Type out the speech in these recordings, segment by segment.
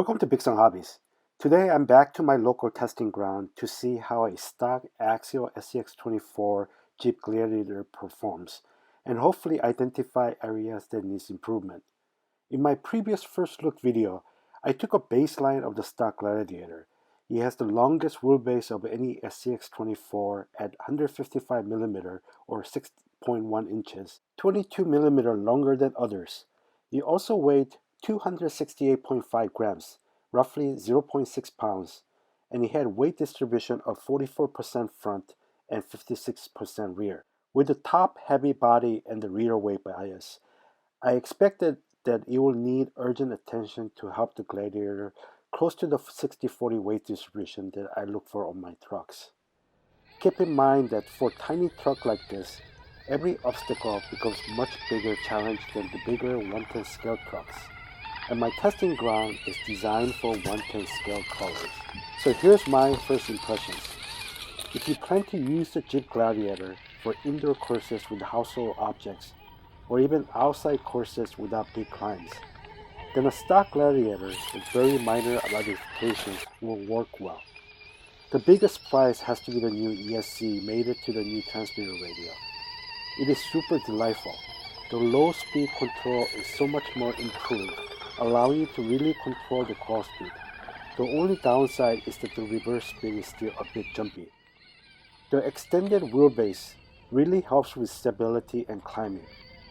Welcome to Big Song Hobbies. Today I'm back to my local testing ground to see how a stock Axial SCX24 Jeep Gladiator performs and hopefully identify areas that needs improvement. In my previous first look video, I took a baseline of the stock Gladiator. He has the longest wheelbase of any SCX24 at 155mm or 6.1 inches, 22mm longer than others. He also weighed 268.5 grams, roughly 0.6 pounds, and he had weight distribution of 44% front and 56% rear. With the top heavy body and the rear weight bias, I expected that it will need urgent attention to help the Gladiator close to the 60-40 weight distribution that I look for on my trucks. Keep in mind that for a tiny truck like this, every obstacle becomes much bigger challenge than the bigger 1/10 scale trucks. And my testing ground is designed for 1/10 scale colors. So here's my first impressions. If you plan to use the Jeep Gladiator for indoor courses with household objects, or even outside courses without big climbs, then a stock Gladiator with very minor modifications will work well. The biggest surprise has to be the new ESC mated to the new transmitter radio. It is super delightful. The low speed control is so much more improved, allowing you to really control the crawl speed. The only downside is that the reverse spin is still a bit jumpy. The extended wheelbase really helps with stability and climbing,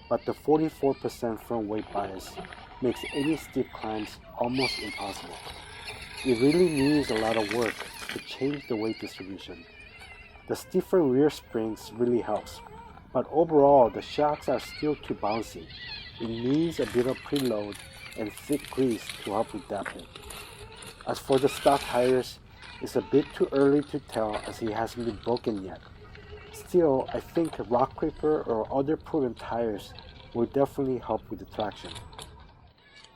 but the 44% front weight bias makes any steep climbs almost impossible. It really needs a lot of work to change the weight distribution. The stiffer rear springs really helps, but overall the shocks are still too bouncy. It needs a bit of preload and thick grease to help with damping. As for the stock tires, it's a bit too early to tell as he hasn't been broken yet. Still, I think Rock Creeper or other proven tires will definitely help with the traction.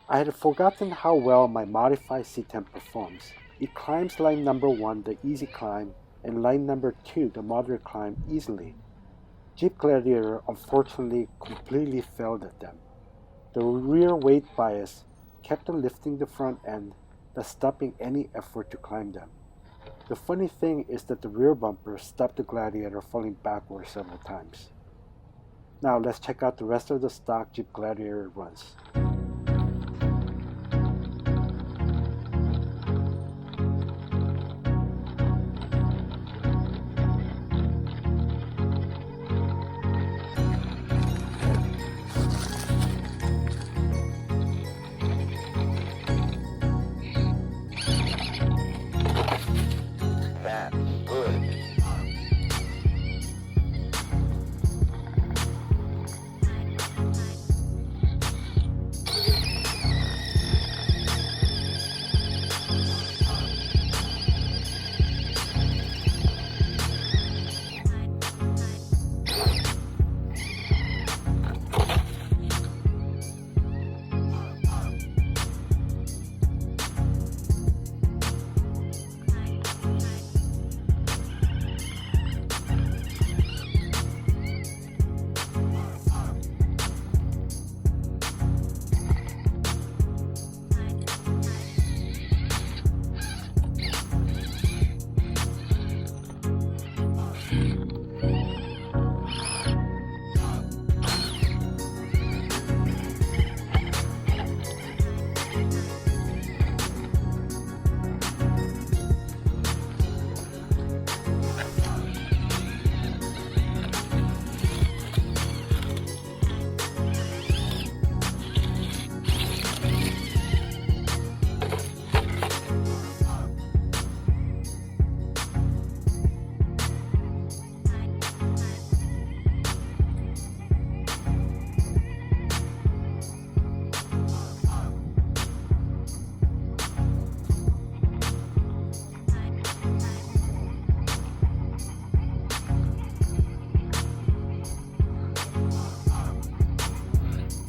I had forgotten how well my modified C10 performs. It climbs line number 1, the easy climb, and line number 2, the moderate climb, easily. Jeep Gladiator unfortunately completely failed at them. The rear weight bias kept on lifting the front end, thus stopping any effort to climb them. The funny thing is that the rear bumper stopped the Gladiator falling backwards several times. Now let's check out the rest of the stock Jeep Gladiator runs.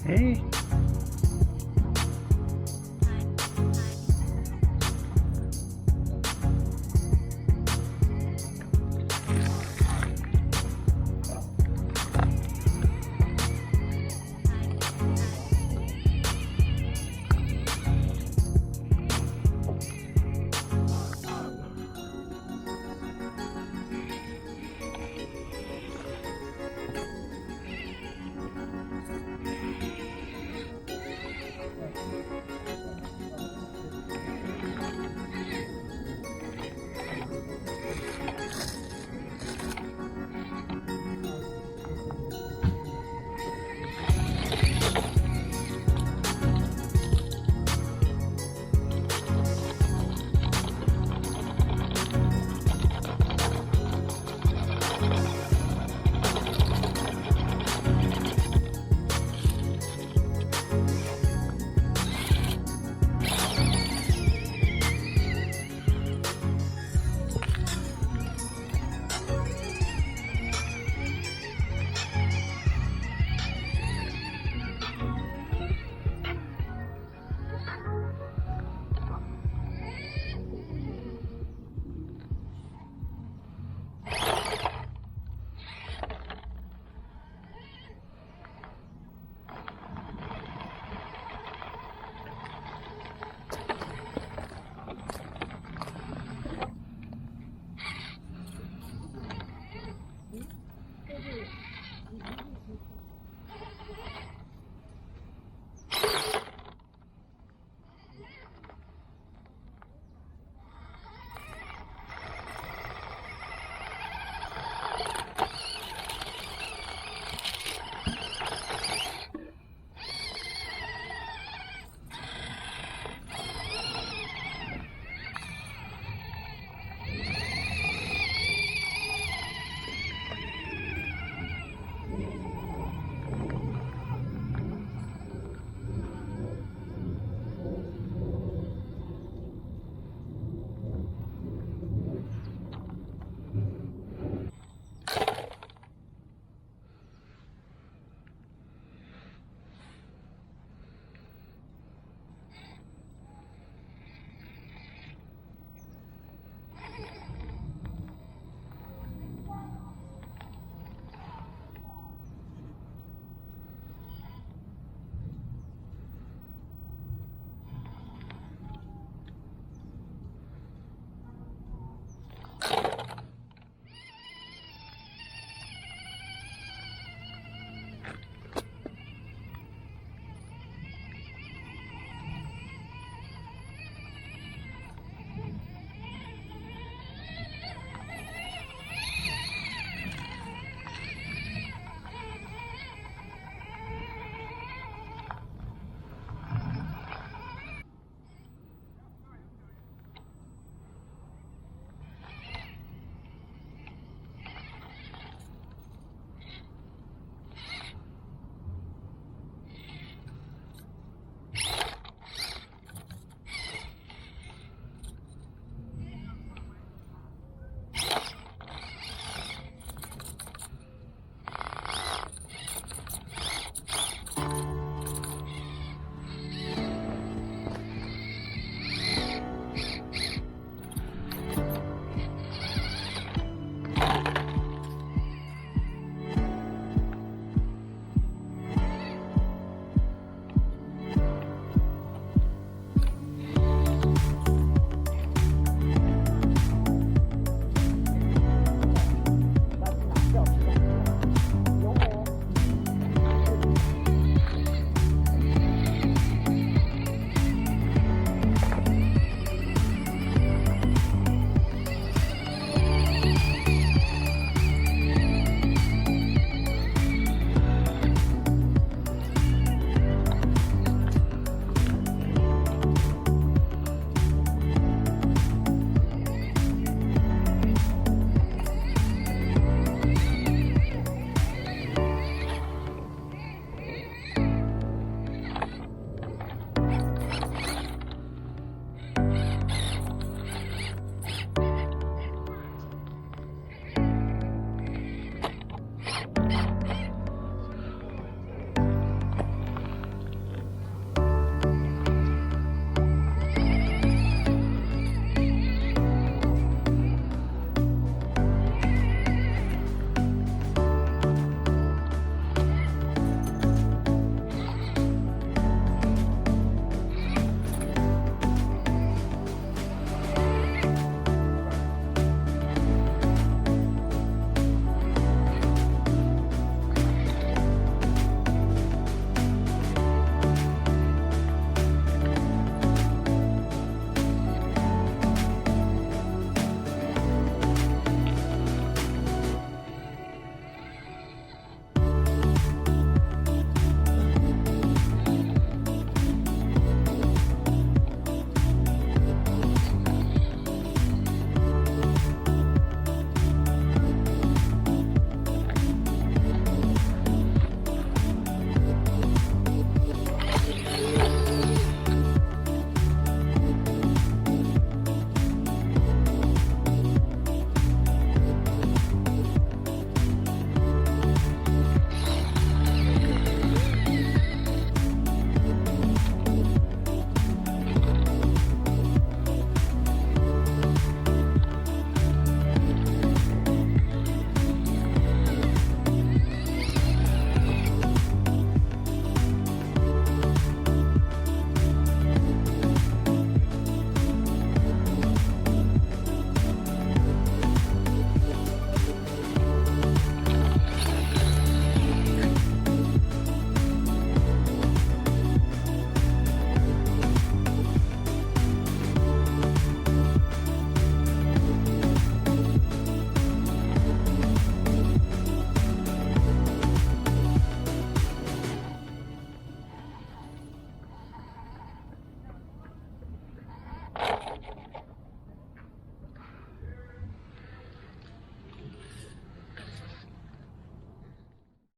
Hey.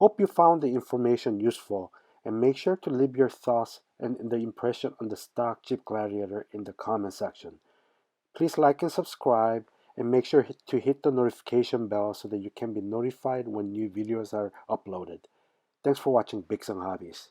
Hope you found the information useful, and make sure to leave your thoughts and the impression on the stock Jeep Gladiator in the comment section. Please like and subscribe, and make sure to hit the notification bell so that you can be notified when new videos are uploaded. Thanks for watching Bigs and Hobbies.